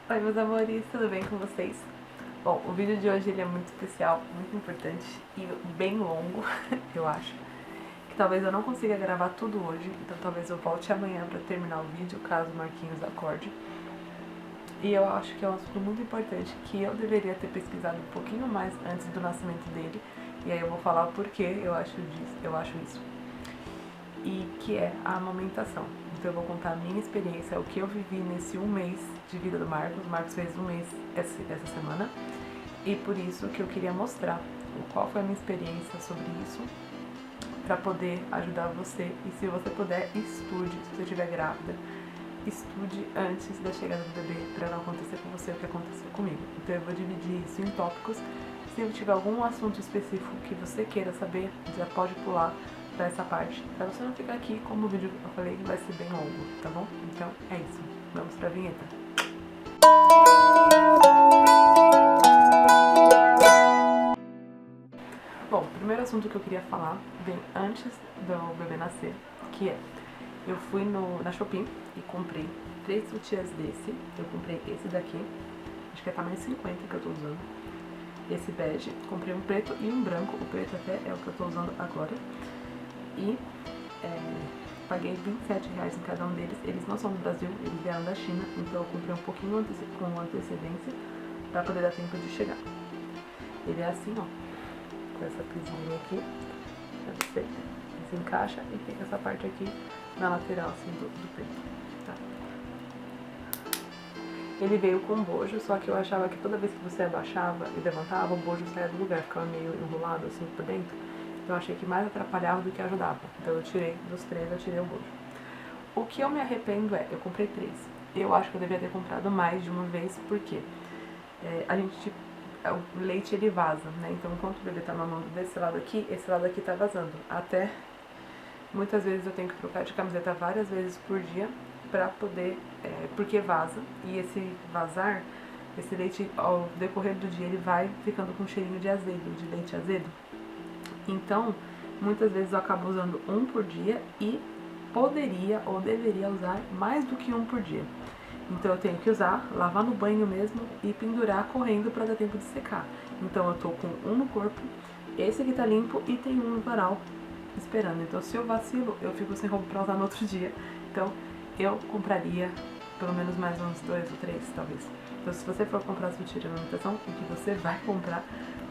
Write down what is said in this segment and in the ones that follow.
Oi meus amores, tudo bem com vocês? Bom, o vídeo de hoje ele é muito especial, muito importante e bem longo, eu acho. Que talvez eu não consiga gravar tudo hoje, então talvez eu volte amanhã pra terminar o vídeo, caso o Marquinhos acorde. E eu acho que é um assunto muito importante que eu deveria ter pesquisado um pouquinho mais antes do nascimento dele. E aí eu vou falar o porquê eu acho isso. E que é a amamentação. Então eu vou contar a minha experiência, o que eu vivi nesse um mês de vida do Marcos. O Marcos fez um mês essa semana. E por isso que eu queria mostrar qual foi a minha experiência sobre isso, para poder ajudar você. E se você puder, estude. Se você estiver grávida, estude antes da chegada do bebê, para não acontecer com você o que aconteceu comigo. Então eu vou dividir isso em tópicos. Se eu tiver algum assunto específico que você queira saber, já pode pular para essa parte, para você não ficar aqui, como o vídeo eu falei, vai ser bem longo, tá bom? Então é isso, vamos pra vinheta. Bom, o primeiro assunto que eu queria falar vem antes do bebê nascer, que é, eu fui na Shopee e comprei 3 sutiãs desse. Eu comprei esse daqui, acho que é tamanho 50 que eu tô usando. Esse bege, comprei um preto e um branco, o preto até é o que eu tô usando agora. E paguei R$27 em cada um deles. Eles não são do Brasil, eles vieram da China, então eu comprei um pouquinho com antecedência para poder dar tempo de chegar. Ele é assim, ó, com essa pisinha aqui, você desencaixa e fica essa parte aqui na lateral assim do peito, tá? Ele veio com bojo, só que eu achava que toda vez que você abaixava e levantava, o bojo saía do lugar, ficava meio enrolado assim por dentro. Então eu achei que mais atrapalhava do que ajudava. Então eu tirei dos 3, eu tirei o bojo. O que eu me arrependo é, eu comprei 3. Eu acho que eu deveria ter comprado mais de uma vez, porque o leite ele vaza, né? Então enquanto o bebê tá mamando desse lado aqui, esse lado aqui tá vazando. Até muitas vezes eu tenho que trocar de camiseta várias vezes por dia pra poder, porque vaza. E esse vazar, esse leite ao decorrer do dia ele vai ficando com cheirinho de azedo, de leite azedo. Então, muitas vezes eu acabo usando um por dia e poderia ou deveria usar mais do que um por dia. Então eu tenho que usar, lavar no banho mesmo e pendurar correndo para dar tempo de secar. Então eu tô com um no corpo, esse aqui tá limpo e tem um no varal esperando. Então se eu vacilo, eu fico sem roupa pra usar no outro dia. Então eu compraria pelo menos mais uns 2 ou 3, talvez. Então se você for comprar sutiã de amamentação, o que você vai comprar,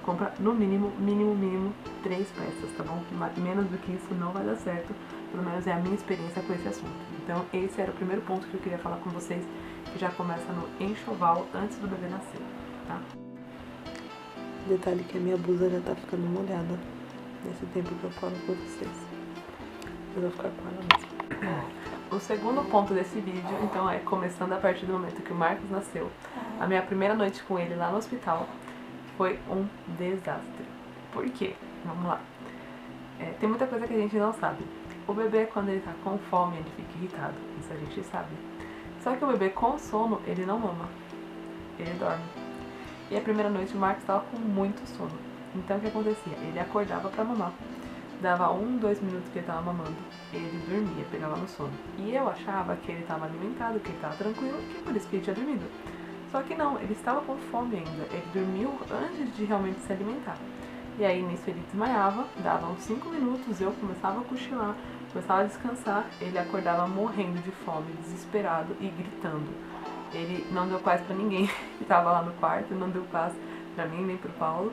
compra no mínimo 3 peças, tá bom? Menos do que isso não vai dar certo. Pelo menos é a minha experiência com esse assunto. Então esse era o primeiro ponto que eu queria falar com vocês, que já começa no enxoval antes do bebê nascer, tá? Detalhe que a minha blusa já tá ficando molhada nesse tempo que eu falo com vocês. Eu vou ficar com ela mesmo. O segundo ponto desse vídeo, então, é começando a partir do momento que o Marcos nasceu. A minha primeira noite com ele lá no hospital foi um desastre. Por quê? Vamos lá. Tem muita coisa que a gente não sabe. O bebê, quando ele tá com fome, ele fica irritado. Isso a gente sabe. Só que o bebê com sono, ele não mama. Ele dorme. E a primeira noite o Marcos estava com muito sono. Então o que acontecia? Ele acordava pra mamar. Dava 1, 2 minutos que ele tava mamando. Ele dormia, pegava no sono. E eu achava que ele tava alimentado, que ele tava tranquilo, que por isso que ele tinha dormido. Só que não, ele estava com fome ainda. Ele dormiu antes de realmente se alimentar. E aí nisso ele desmaiava, dava uns 5 minutos, eu começava a cochilar, começava a descansar, ele acordava morrendo de fome, desesperado e gritando. Ele não deu paz pra ninguém que tava lá no quarto, não deu paz pra mim nem pro Paulo.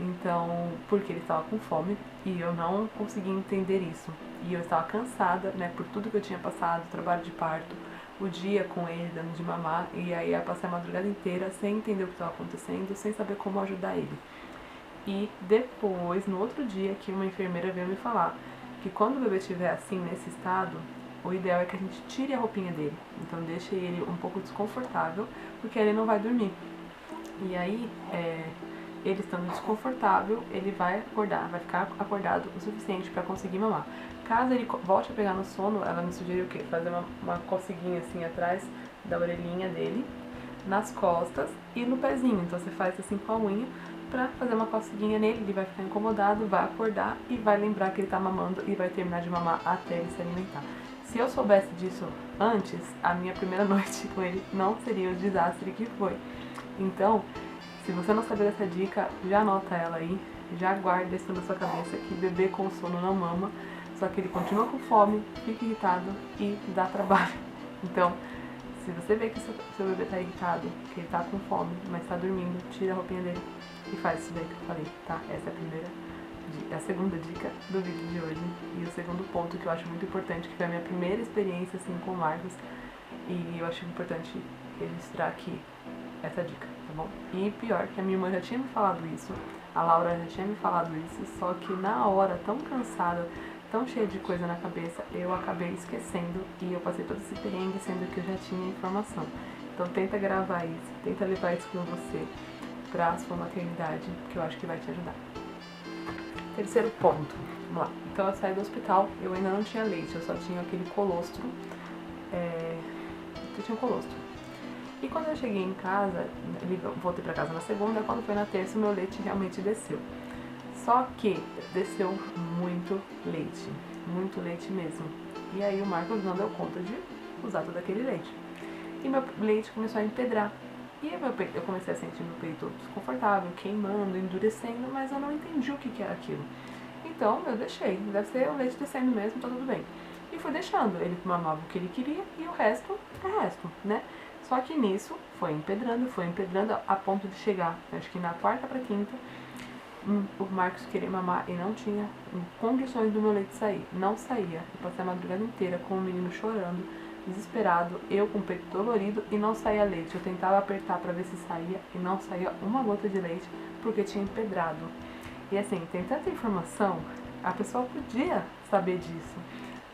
Então, porque ele estava com fome e eu não conseguia entender isso. E eu estava cansada, né, por tudo que eu tinha passado, trabalho de parto, o dia com ele dando de mamar, e aí eu passei a madrugada inteira sem entender o que estava acontecendo, sem saber como ajudar ele. E depois, no outro dia, que uma enfermeira veio me falar que quando o bebê estiver assim, nesse estado, o ideal é que a gente tire a roupinha dele. Então deixe ele um pouco desconfortável, porque ele não vai dormir. E aí, ele estando desconfortável, ele vai acordar, vai ficar acordado o suficiente para conseguir mamar. Caso ele volte a pegar no sono, ela me sugeriu o quê? Fazer uma coceguinha assim atrás da orelhinha dele, nas costas e no pezinho. Então você faz assim com a unha pra fazer uma coceguinha nele, ele vai ficar incomodado, vai acordar e vai lembrar que ele tá mamando e vai terminar de mamar até ele se alimentar. se eu soubesse disso antes, a minha primeira noite com ele não seria o desastre que foi. Então, se você não saber dessa dica, já anota ela aí, já guarda isso na sua cabeça, que bebê com sono não mama, só que ele continua com fome, fica irritado e dá trabalho. Então, se você vê que seu bebê tá irritado, que ele tá com fome, mas tá dormindo, tira a roupinha dele e faz isso daí que eu falei, tá? Essa é a segunda dica do vídeo de hoje. E o segundo ponto que eu acho muito importante, que foi a minha primeira experiência assim com o Marcos, e eu acho importante registrar aqui essa dica, tá bom? E pior, que a minha irmã já tinha me falado isso, a Laura já tinha me falado isso, só que na hora, tão cansada, tão cheia de coisa na cabeça, eu acabei esquecendo e eu passei todo esse perrengue, sendo que eu já tinha informação. Então tenta gravar isso, tenta levar isso com você pra sua maternidade, que eu acho que vai te ajudar. Terceiro ponto, vamos lá. Então eu saí do hospital, eu ainda não tinha leite, eu só tinha aquele colostro, eu tinha um colostro. E quando eu cheguei em casa, voltei pra casa na segunda, quando foi na terça, o meu leite realmente desceu. Só que desceu muito leite mesmo. E aí o Marcos não deu conta de usar todo aquele leite. E meu leite começou a empedrar. E eu comecei a sentir meu peito desconfortável, queimando, endurecendo, mas eu não entendi o que era aquilo. Então eu deixei, deve ser o leite descendo mesmo, tá tudo bem. E fui deixando, ele mamava o que ele queria e o resto é resto, né? Só que nisso foi empedrando a ponto de chegar, acho que na quarta pra quinta, o Marcos queria mamar e não tinha condições do meu leite sair. Não saía. Eu passei a madrugada inteira com o menino chorando, desesperado, eu com o peito dolorido e não saía leite. Eu tentava apertar pra ver se saía e não saía uma gota de leite porque tinha empedrado. E assim, tem tanta informação, a pessoa podia saber disso,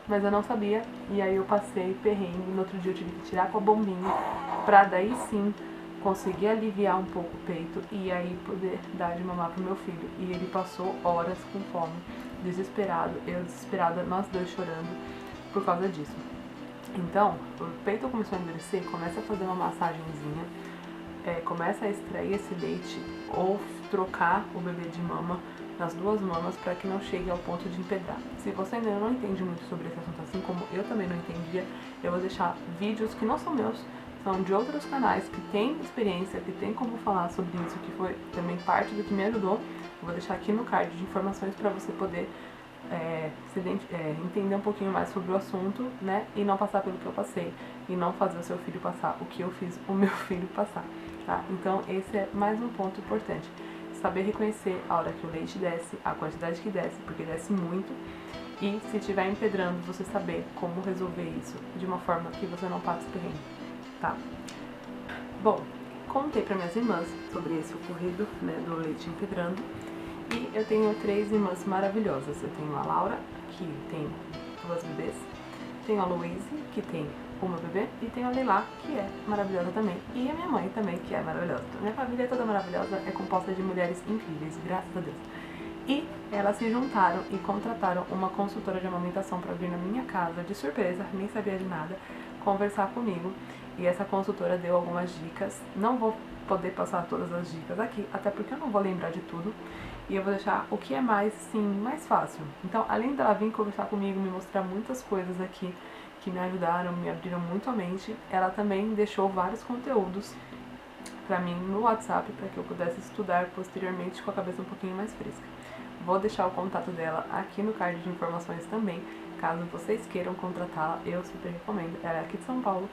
mas eu não sabia. E aí eu passei perrengue, no outro dia eu tive que tirar com a bombinha pra daí sim conseguir aliviar um pouco o peito e aí poder dar de mamar pro meu filho. E ele passou horas com fome, desesperado, eu desesperada, nós dois chorando por causa disso. Então, o peito começou a endurecer, começa a fazer uma massagenzinha, começa a extrair esse leite ou trocar o bebê de mama nas duas mamas para que não chegue ao ponto de empedrar. Se você ainda não entende muito sobre esse assunto, assim como eu também não entendia, eu vou deixar vídeos que não são meus, são de outros canais que têm experiência, que tem como falar sobre isso, que foi também parte do que me ajudou. Eu vou deixar aqui no card de informações para você poder entender um pouquinho mais sobre o assunto, né? E não passar pelo que eu passei, e não fazer o seu filho passar o que eu fiz o meu filho passar, tá? Então esse é mais um ponto importante. Saber reconhecer a hora que o leite desce, a quantidade que desce, porque desce muito, e se estiver empedrando, você saber como resolver isso de uma forma que você não passe perrengue, tá? Bom, contei para minhas irmãs sobre esse ocorrido, né, do leite empedrando, e eu tenho 3 irmãs maravilhosas. Eu tenho a Laura, que tem 2 bebês, tenho a Louise, que tem uma bebê, e tenho a Leila, que é maravilhosa também, e a minha mãe também, que é maravilhosa. Minha família é toda maravilhosa, é composta de mulheres incríveis, graças a Deus. E elas se juntaram e contrataram uma consultora de amamentação para vir na minha casa, de surpresa, nem sabia de nada, conversar comigo. E essa consultora deu algumas dicas. Não vou poder passar todas as dicas aqui, até porque eu não vou lembrar de tudo. E eu vou deixar o que é mais, sim, mais fácil. Então, além dela vir conversar comigo, me mostrar muitas coisas aqui que me ajudaram, me abriram muito a mente, ela também deixou vários conteúdos para mim no WhatsApp, para que eu pudesse estudar posteriormente com a cabeça um pouquinho mais fresca. Vou deixar o contato dela aqui no card de informações também, caso vocês queiram contratá-la, eu super recomendo. Ela é aqui de São Paulo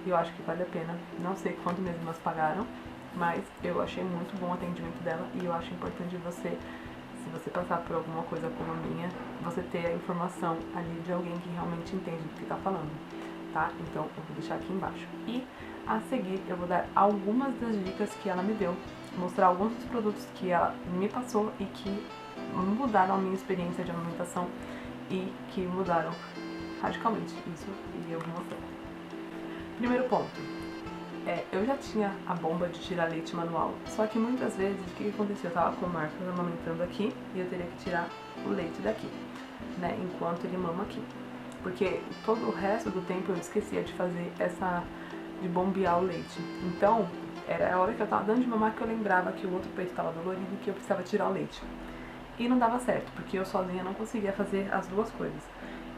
e eu acho que vale a pena. Não sei quanto mesmo elas pagaram, mas eu achei muito bom o atendimento dela e eu acho importante você, se você passar por alguma coisa como a minha, você ter a informação ali de alguém que realmente entende do que está falando, tá? Então eu vou deixar aqui embaixo. E a seguir eu vou dar algumas das dicas que ela me deu, mostrar alguns dos produtos que ela me passou e que mudaram a minha experiência de amamentação e que mudaram radicalmente isso, e eu vou mostrar. Primeiro ponto. Eu já tinha a bomba de tirar leite manual, só que muitas vezes o que acontecia? Eu tava com o Marcos amamentando aqui e eu teria que tirar o leite daqui, né, enquanto ele mama aqui, porque todo o resto do tempo eu esquecia de fazer de bombear o leite. Então, era a hora que eu tava dando de mamar que eu lembrava que o outro peito tava dolorido e que eu precisava tirar o leite. E não dava certo, porque eu sozinha não conseguia fazer as duas coisas.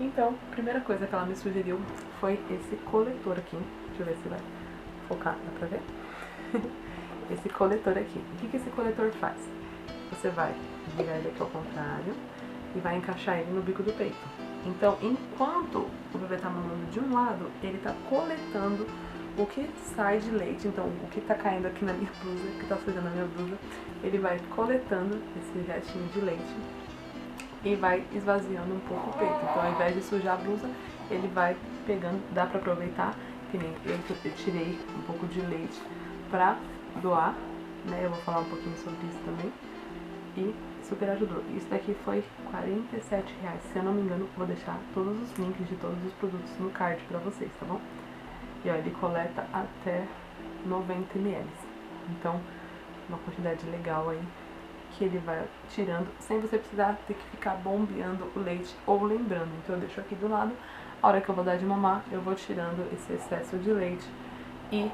Então, a primeira coisa que ela me sugeriu foi esse coletor aqui. Deixa eu ver se vai focar, dá pra ver? Esse coletor aqui. O que esse coletor faz? Você vai virar ele aqui ao contrário e vai encaixar ele no bico do peito. Então, enquanto o bebê tá mamando de um lado, ele tá coletando o que sai de leite. Então, o que tá caindo aqui na minha blusa, que tá sujando a minha blusa, ele vai coletando esse restinho de leite e vai esvaziando um pouco o peito. Então, ao invés de sujar a blusa, ele vai pegando, dá pra aproveitar, que nem eu tirei um pouco de leite pra doar, né? Eu vou falar um pouquinho sobre isso também. E super ajudou. Isso daqui foi R$47. Se eu não me engano, vou deixar todos os links de todos os produtos no card pra vocês, tá bom? E ó, ele coleta até 90 ml. Então, uma quantidade legal aí que ele vai tirando sem você precisar ter que ficar bombeando o leite ou lembrando. Então eu deixo aqui do lado, a hora que eu vou dar de mamar, eu vou tirando esse excesso de leite. E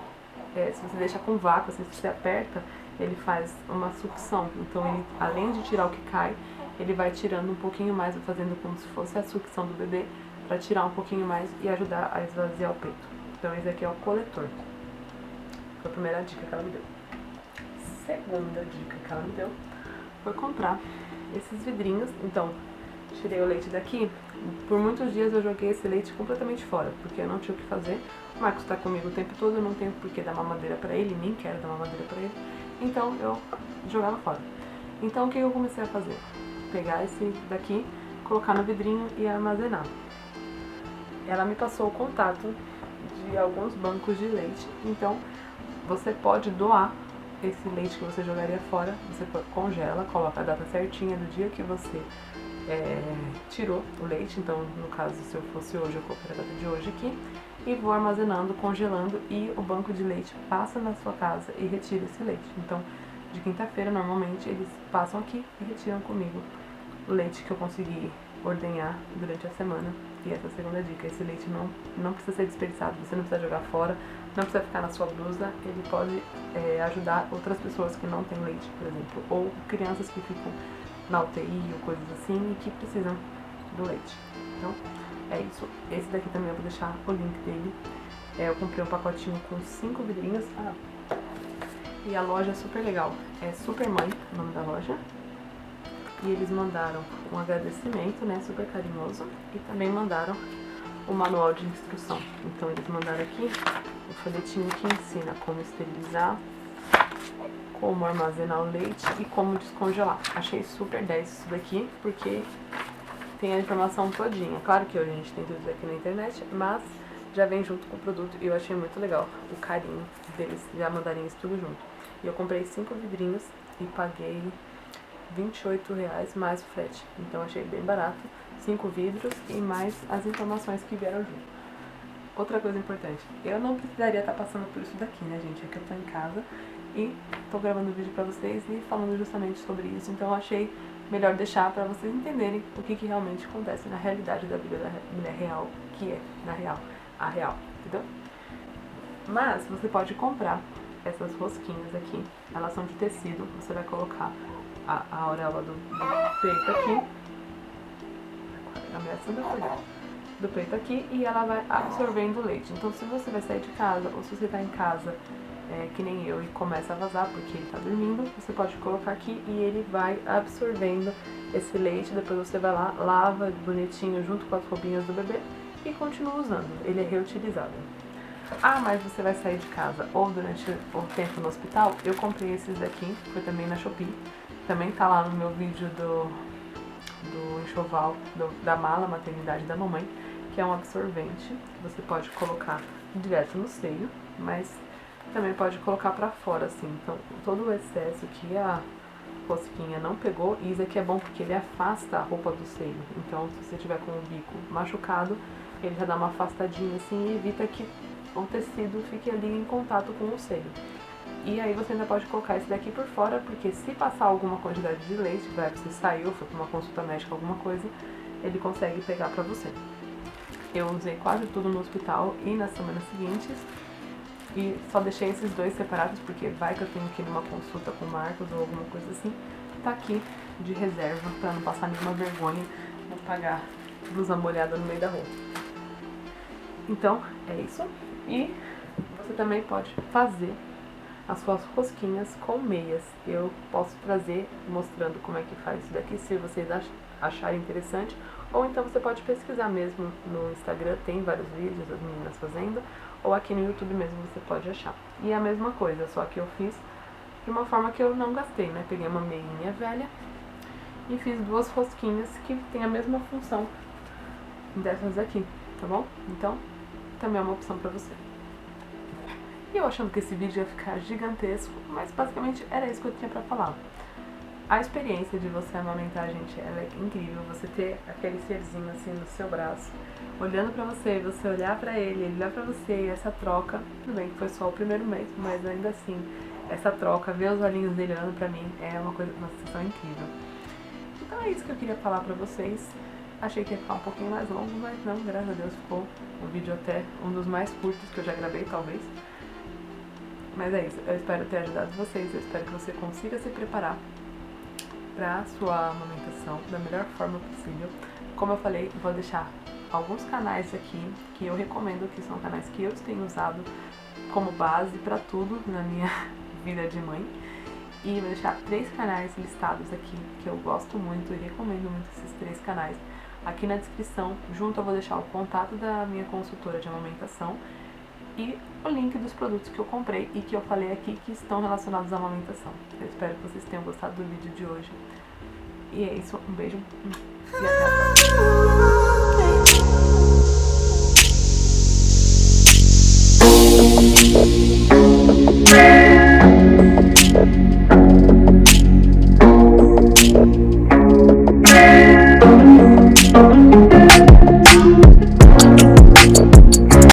se você deixa com vácuo, se você aperta, ele faz uma sucção. Então ele, além de tirar o que cai, ele vai tirando um pouquinho mais, fazendo como se fosse a sucção do bebê, para tirar um pouquinho mais e ajudar a esvaziar o peito. Então esse aqui é o coletor. Foi a primeira dica que ela me deu. Segunda dica que ela me deu foi comprar esses vidrinhos. Então, tirei o leite daqui. Por muitos dias eu joguei esse leite completamente fora, porque eu não tinha o que fazer. O Marcos tá comigo o tempo todo, eu não tenho por que dar mamadeira pra ele, nem quero dar mamadeira pra ele. Então eu jogava fora. Então o que eu comecei a fazer? Pegar esse daqui, colocar no vidrinho e armazenar. Ela me passou o contato de alguns bancos de leite. Então você pode doar esse leite que você jogaria fora, você congela, coloca a data certinha do dia que você tirou o leite. Então, no caso, se eu fosse hoje, eu colocaria a data de hoje aqui e vou armazenando, congelando, e o banco de leite passa na sua casa e retira esse leite. Então, de quinta-feira, normalmente, eles passam aqui e retiram comigo o leite que eu consegui ordenhar durante a semana. E essa é a segunda dica: esse leite não precisa ser desperdiçado, você não precisa jogar fora, não precisa ficar na sua blusa. Ele pode ajudar outras pessoas que não têm leite, por exemplo, ou crianças que ficam na UTI ou coisas assim e que precisam do leite. Então, é isso. Esse daqui também eu vou deixar o link dele. Eu comprei um pacotinho com 5 vidrinhos. E a loja é super legal. É Supermãe o nome da loja. E eles mandaram um agradecimento, né, super carinhoso. E também mandaram o manual de instrução. Então eles mandaram aqui o folhetinho que ensina como esterilizar, como armazenar o leite e como descongelar. Achei super 10 isso daqui, porque tem a informação todinha. Claro que hoje a gente tem tudo isso aqui na internet, mas já vem junto com o produto e eu achei muito legal o carinho deles já mandarem isso tudo junto. E eu comprei 5 vidrinhos e paguei R$28 mais o frete. Então achei bem barato. 5 vidros e mais as informações que vieram junto. Outra coisa importante, eu não precisaria estar passando por isso daqui, né, gente? É que eu tô em casa e tô gravando o vídeo pra vocês e falando justamente sobre isso. Então eu achei melhor deixar pra vocês entenderem o que realmente acontece na realidade da vida da mulher real, que é, na real, a real, entendeu? Mas você pode comprar essas rosquinhas aqui, elas são de tecido. Você vai colocar a auréola do peito aqui, ameaçando a folha do peito aqui, e ela vai absorvendo o leite. Então, se você vai sair de casa ou se você tá em casa, que nem eu, e começa a vazar porque ele tá dormindo, você pode colocar aqui e ele vai absorvendo esse leite. Depois você vai lá, lava bonitinho junto com as roupinhas do bebê e continua usando. Ele é reutilizável. Mas você vai sair de casa ou durante o tempo no hospital, eu comprei esses daqui, foi também na Shopee. Também tá lá no meu vídeo do enxoval da mala maternidade da mamãe, que é um absorvente que você pode colocar direto no seio, mas também pode colocar pra fora, assim. Então, todo o excesso que a rosquinha não pegou, e isso aqui é bom porque ele afasta a roupa do seio. Então, se você tiver com o bico machucado, ele já dá uma afastadinha assim e evita que o tecido fique ali em contato com o seio. E aí você ainda pode colocar esse daqui por fora, porque se passar alguma quantidade de leite, vai, você saiu, foi pra uma consulta médica, alguma coisa, ele consegue pegar pra você. Eu usei quase tudo no hospital e nas semanas seguintes, e só deixei esses dois separados, porque vai que eu tenho que ir numa consulta com o Marcos ou alguma coisa assim, tá aqui de reserva, pra não passar nenhuma vergonha, não pagar blusa molhada no meio da rua. Então, é isso. E você também pode fazer as suas rosquinhas com meias. Eu posso trazer mostrando como é que faz isso daqui, se vocês acharem interessante. Ou então você pode pesquisar mesmo no Instagram, tem vários vídeos das meninas fazendo. Ou aqui no YouTube mesmo você pode achar. E a mesma coisa, só que eu fiz de uma forma que eu não gastei, né? Peguei uma meinha velha e fiz duas rosquinhas que tem a mesma função dessas aqui, tá bom? Então, também é uma opção pra você. E eu achando que esse vídeo ia ficar gigantesco, mas basicamente era isso que eu tinha pra falar. A experiência de você amamentar, gente, ela é incrível. Você ter aquele serzinho assim no seu braço, olhando pra você, você olhar pra ele olhar pra você, e essa troca, tudo bem que foi só o primeiro mês, mas ainda assim, essa troca, ver os olhinhos dele olhando pra mim, é uma sensação incrível. Então é isso que eu queria falar pra vocês. Achei que ia ficar um pouquinho mais longo, mas não, graças a Deus ficou um vídeo até um dos mais curtos que eu já gravei, talvez. Mas é isso, eu espero ter ajudado vocês, eu espero que você consiga se preparar para sua amamentação da melhor forma possível. Como eu falei, vou deixar alguns canais aqui que eu recomendo, que são canais que eu tenho usado como base para tudo na minha vida de mãe. E vou deixar 3 canais listados aqui que eu gosto muito e recomendo muito esses 3 canais. Aqui na descrição, junto eu vou deixar o contato da minha consultora de amamentação e o link dos produtos que eu comprei e que eu falei aqui que estão relacionados à amamentação. Eu espero que vocês tenham gostado do vídeo de hoje. E é isso, um beijo e até a próxima.